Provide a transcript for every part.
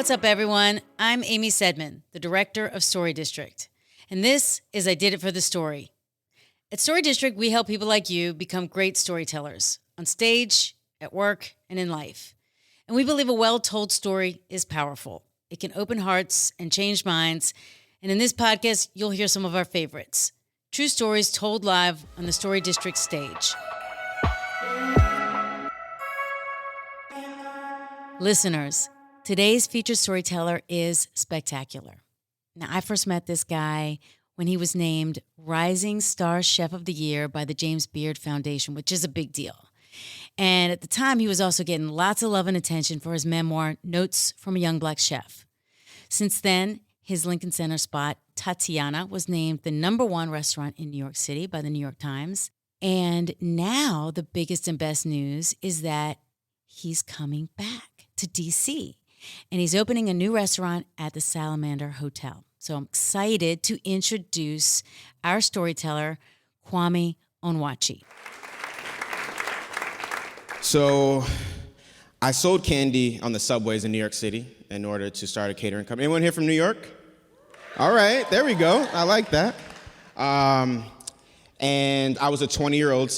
What's up, everyone? I'm Amy Saidman, the director of Story District, and this is I Did It for the Story. At Story District, we help people like you become great storytellers on stage, at work, and in life. And we believe a well-told story is powerful. It can open hearts and change minds. And in this podcast, you'll hear some of our favorites. True stories told live on the Story District stage. Listeners, today's featured storyteller is spectacular. Now, I first met this guy when he was named Rising Star Chef of the Year by the James Beard Foundation, which is a big deal. And at the time, he was also getting lots of love and attention for his memoir, Notes from a Young Black Chef. Since then, his Lincoln Center spot, Tatiana, was named the #1 restaurant in New York City by the New York Times. And now the biggest and best news is that he's coming back to D.C., and he's opening a new restaurant at the Salamander Hotel. So I'm excited to introduce our storyteller, Kwame Onwuachi. So I sold candy on the subways in New York City in order to start a catering company. Anyone here from New York? All right, there we go. I like that. And I was a 20-year-old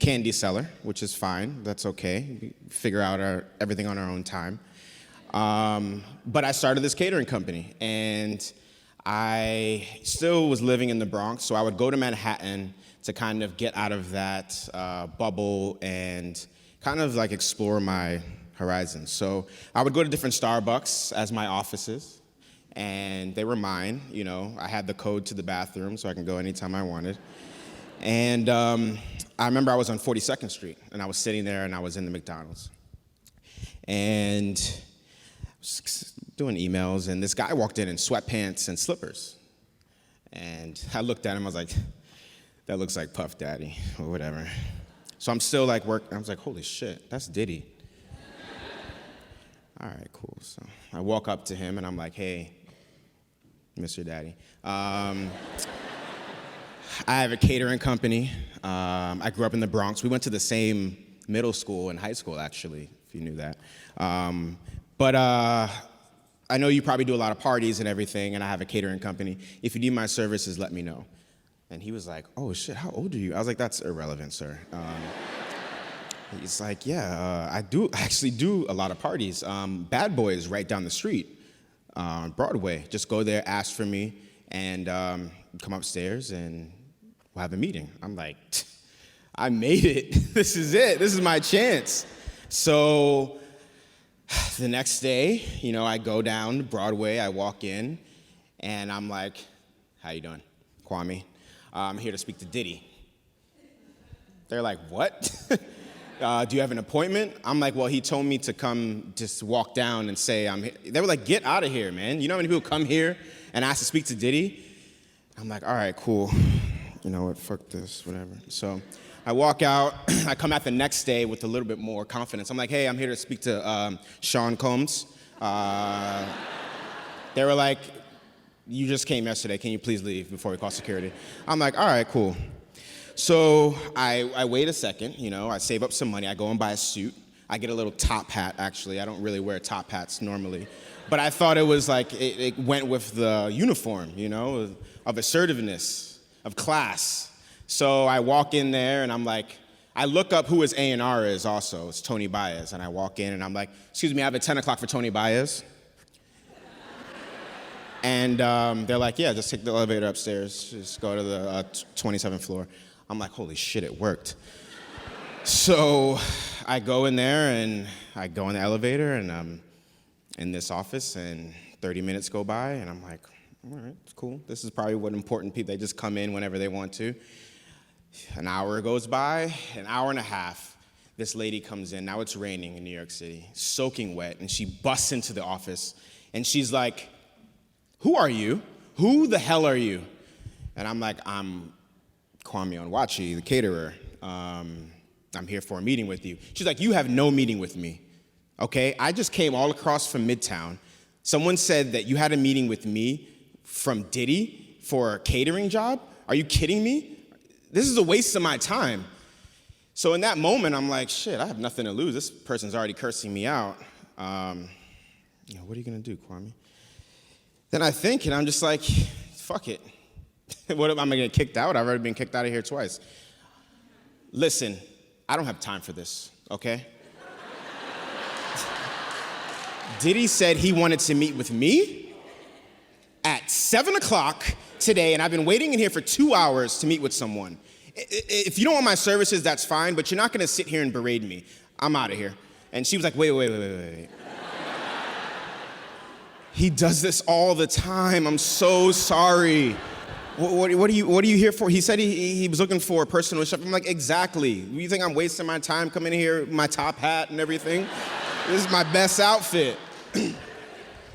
candy seller, which is fine. That's okay. We figure out everything on our own time. But I started this catering company, and I still was living in the Bronx, so I would go to Manhattan to kind of get out of that bubble and kind of like explore my horizons. So I would go to different Starbucks as my offices, and they were mine. You know, I had the code to the bathroom, so I can go anytime I wanted. And I remember I was on 42nd Street, and I was sitting there, and I was in the McDonald's. And I was doing emails, and this guy walked in sweatpants and slippers. And I looked at him, I was like, that looks like Puff Daddy, or whatever. So I'm still like I was like, holy shit, that's Diddy. All right, cool. So I walk up to him, and I'm like, hey, Mr. Daddy. I have a catering company. I grew up in the Bronx. We went to the same middle school and high school, actually, if you knew that. But I know you probably do a lot of parties and everything, and I have a catering company. If you need my services, let me know. And he was like, oh, shit, how old are you? I was like, that's irrelevant, sir. He's like, yeah, I actually do a lot of parties. Bad Boy is right down the street on Broadway. Just go there, ask for me, and come upstairs, and we'll have a meeting. I'm like, I made it. This is it. This is my chance. So the next day, you know, I go down Broadway, I walk in, and I'm like, how you doing? Kwame. I'm here to speak to Diddy. They're like, what? Do you have an appointment? I'm like, well, he told me to come just walk down and say I'm here. They were like, get out of here, man. You know how many people come here and ask to speak to Diddy? I'm like, all right, cool. You know what, fuck this, whatever. So I walk out. I come out the next day with a little bit more confidence. I'm like, hey, I'm here to speak to Sean Combs. They were like, you just came yesterday. Can you please leave before we call security? I'm like, all right, cool. So I wait a second, you know, I save up some money. I go and buy a suit. I get a little top hat, actually. I don't really wear top hats normally. But I thought it was like, it went with the uniform, you know, of assertiveness, of class. So I walk in there, and I'm like, I look up who his A&R is also. It's Tony Baez. And I walk in, and I'm like, excuse me, I have a 10 o'clock for Tony Baez. And they're like, yeah, just take the elevator upstairs. Just go to the 27th floor. I'm like, holy shit, it worked. So I go in there, and I go in the elevator, and I'm in this office, and 30 minutes go by, and I'm like, all right, it's cool. This is probably what important people, they just come in whenever they want to. An hour goes by, an hour and a half. This lady comes in. Now it's raining in New York City, soaking wet, and she busts into the office, and she's like, who are you? Who the hell are you? And I'm like, I'm Kwame Onwuachi, the caterer. I'm here for a meeting with you. She's like, you have no meeting with me, okay? I just came all across from Midtown. Someone said that you had a meeting with me from Diddy for a catering job? Are you kidding me? This is a waste of my time. So in that moment, I'm like, shit, I have nothing to lose. This person's already cursing me out. what are you going to do, Kwame? Then I think, and I'm just like, fuck it. What am I going to get kicked out? I've already been kicked out of here twice. Listen, I don't have time for this, okay? Diddy said he wanted to meet with me at 7 o'clock today, and I've been waiting in here for 2 hours to meet with someone. If you don't want my services, that's fine, but you're not going to sit here and berate me. I'm out of here. And she was like, wait. He does this all the time. I'm so sorry. What are you here for? He said he was looking for a personal chef. I'm like, exactly. You think I'm wasting my time coming here with my top hat and everything? This is my best outfit.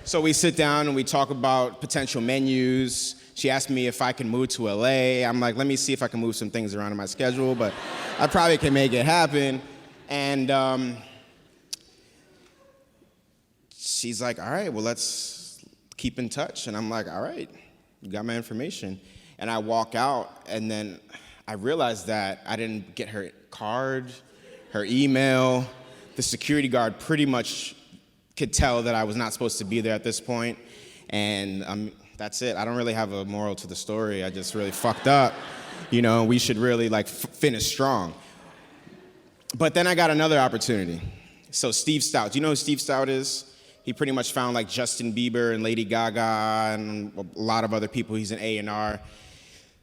So we sit down and we talk about potential menus. She asked me if I can move to LA. I'm like, let me see if I can move some things around in my schedule, but I probably can make it happen. And she's like, all right, well, let's keep in touch. And I'm like, all right, you got my information. And I walk out, and then I realized that I didn't get her card, her email. The security guard pretty much could tell that I was not supposed to be there at this point. And that's it. I don't really have a moral to the story. I just really fucked up. We should really finish strong. But then I got another opportunity. So Steve Stout, do you know who Steve Stout is? He pretty much found Justin Bieber and Lady Gaga and a lot of other people. He's an A&R.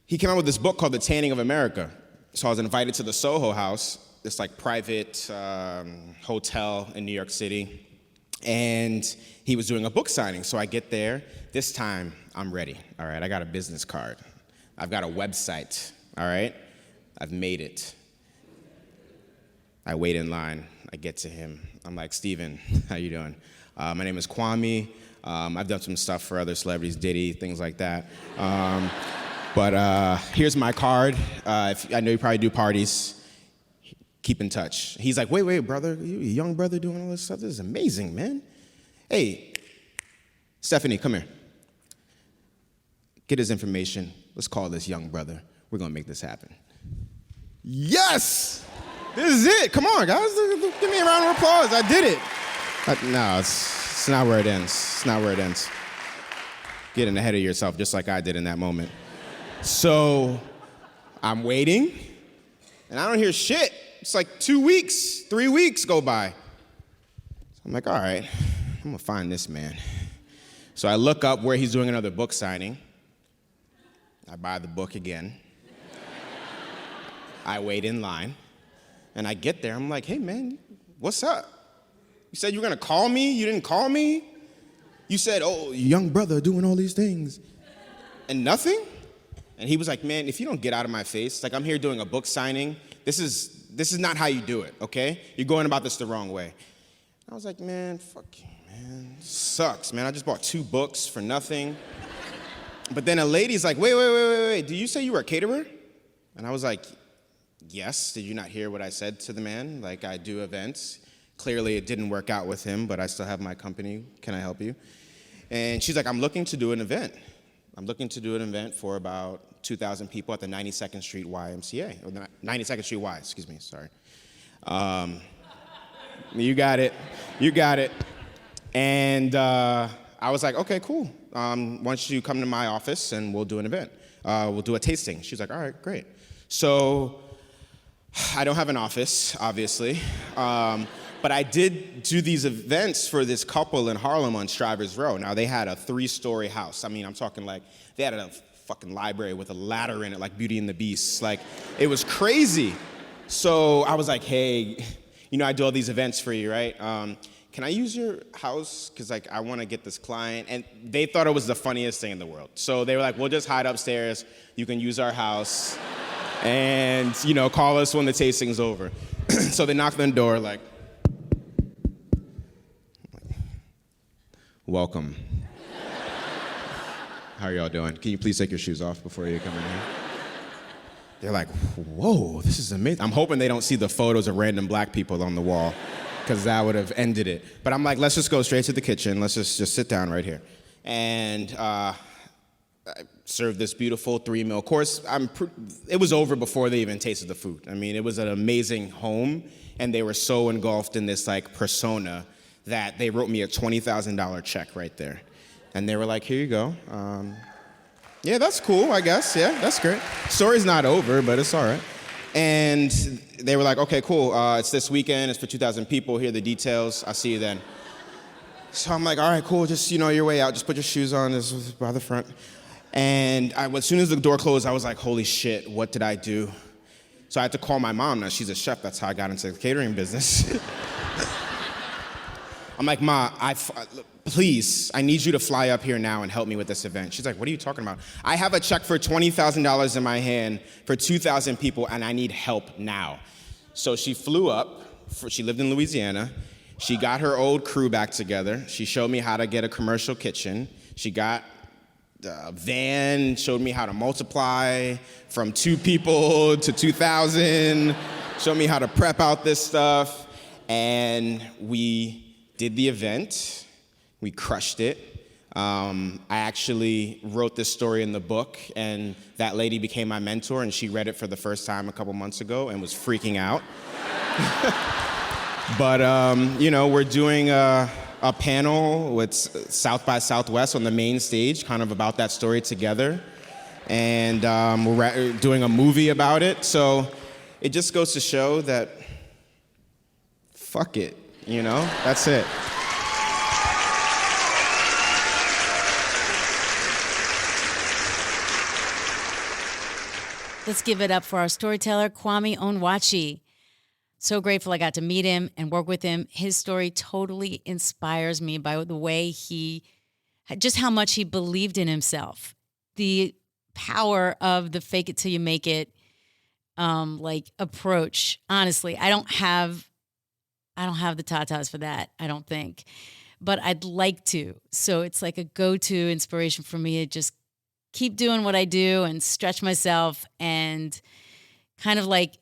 He came out with this book called The Tanning of America. So I was invited to the Soho House, this private hotel in New York City. And he was doing a book signing. So I get there. This time, I'm ready. All right, I got a business card. I've got a website. All right, I've made it. I wait in line. I get to him. I'm like, Steven, how you doing? My name is Kwame. I've done some stuff for other celebrities, Diddy, things like that. But here's my card. I know you probably do parties. Keep in touch. He's like, wait, brother. You a young brother doing all this stuff? This is amazing, man. Hey, Stephanie, come here. Get his information. Let's call this young brother. We're going to make this happen. Yes! This is it. Come on, guys. Give me a round of applause. I did it. No, it's not where it ends. It's not where it ends. Getting ahead of yourself, just like I did in that moment. So I'm waiting, and I don't hear shit. It's 2 weeks, 3 weeks go by. So I'm like, all right, I'm gonna find this man. So I look up where he's doing another book signing. I buy the book again. I wait in line, and I get there. I'm like, hey, man, what's up? You said you were gonna call me? You didn't call me? You said, oh, young brother doing all these things. And nothing? And he was like, man, if you don't get out of my face, I'm here doing a book signing. This is not how you do it, okay? You're going about this the wrong way. I was like, man, fuck you, man. Sucks, man. I just bought 2 books for nothing. But then a lady's like, wait. Did you say you were a caterer? And I was like, yes. Did you not hear what I said to the man? I do events. Clearly, it didn't work out with him, but I still have my company. Can I help you? And she's like, I'm looking to do an event. I'm looking to do an event for about 2,000 people at the 92nd Street YMCA. Or the 92nd Street Y, excuse me, sorry. You got it. And I was like, okay, cool. Why don't you come to my office and we'll do an event. We'll do a tasting. She's like, all right, great. So I don't have an office, obviously. But I did do these events for this couple in Harlem on Strivers Row. Now, they had a 3-story house. I mean, I'm talking they had a fucking library with a ladder in it, like Beauty and the Beast. It was crazy. So I was like, hey, I do all these events for you, right? Can I use your house? Because, I want to get this client. And they thought it was the funniest thing in the world. So they were like, we'll just hide upstairs. You can use our house. And, call us when the tasting's over. So they knocked on the door, welcome. How are y'all doing? Can you please take your shoes off before you come in here? They're like, whoa, this is amazing. I'm hoping they don't see the photos of random black people on the wall, because that would have ended it. But I'm like, let's just go straight to the kitchen. Let's just sit down right here. And I served this beautiful 3-meal course. It was over before they even tasted the food. I mean, it was an amazing home, and they were so engulfed in this persona that they wrote me a $20,000 check right there. And they were like, here you go. Yeah, that's cool, I guess. Yeah, that's great. Story's not over, but it's all right. And they were like, okay, cool. It's this weekend. It's for 2,000 people. Here are the details. I'll see you then. So I'm like, all right, cool. Just, your way out. Just put your shoes on. This is by the front. And as soon as the door closed, I was like, holy shit, what did I do? So I had to call my mom. Now, she's a chef. That's how I got into the catering business. I'm like, Ma, please, I need you to fly up here now and help me with this event. She's like, what are you talking about? I have a check for $20,000 in my hand for 2,000 people, and I need help now. So she flew up. She lived in Louisiana. She got her old crew back together. She showed me how to get a commercial kitchen. She got a van, showed me how to multiply from 2 people to 2,000, showed me how to prep out this stuff, and we did the event. We crushed it. I actually wrote this story in the book, and that lady became my mentor, and she read it for the first time a couple months ago and was freaking out. But, we're doing a panel with South by Southwest on the main stage, kind of about that story together. And we're doing a movie about it. So it just goes to show that, fuck it, that's it. Let's give it up for our storyteller, Kwame Onwuachi. So grateful I got to meet him and work with him. His story totally inspires me by the way just how much he believed in himself. The power of the fake it till you make it, approach. Honestly, I don't have the tatas for that, I don't think, but I'd like to. So it's like a go-to inspiration for me to just keep doing what I do and stretch myself and kind of like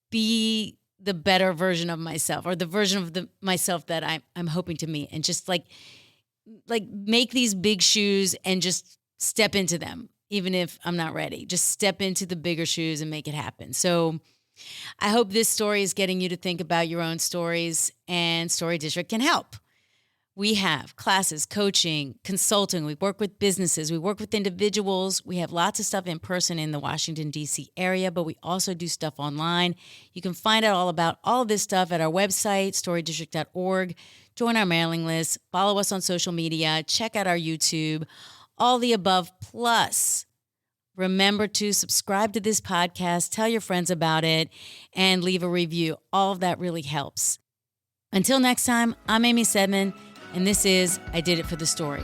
be the better version of myself, or the version of myself that I'm hoping to meet, and just like make these big shoes and just step into them, even if I'm not ready. Just step into the bigger shoes and make it happen. So I hope this story is getting you to think about your own stories, and Story District can help. We have classes, coaching, consulting. We work with businesses. We work with individuals. We have lots of stuff in person in the Washington, D.C. area, but we also do stuff online. You can find out all about all of this stuff at our website, storydistrict.org. Join our mailing list. Follow us on social media. Check out our YouTube. All the above. Plus, remember to subscribe to this podcast, tell your friends about it, and leave a review. All of that really helps. Until next time, I'm Amy Saidman, and this is I Did It for the Story.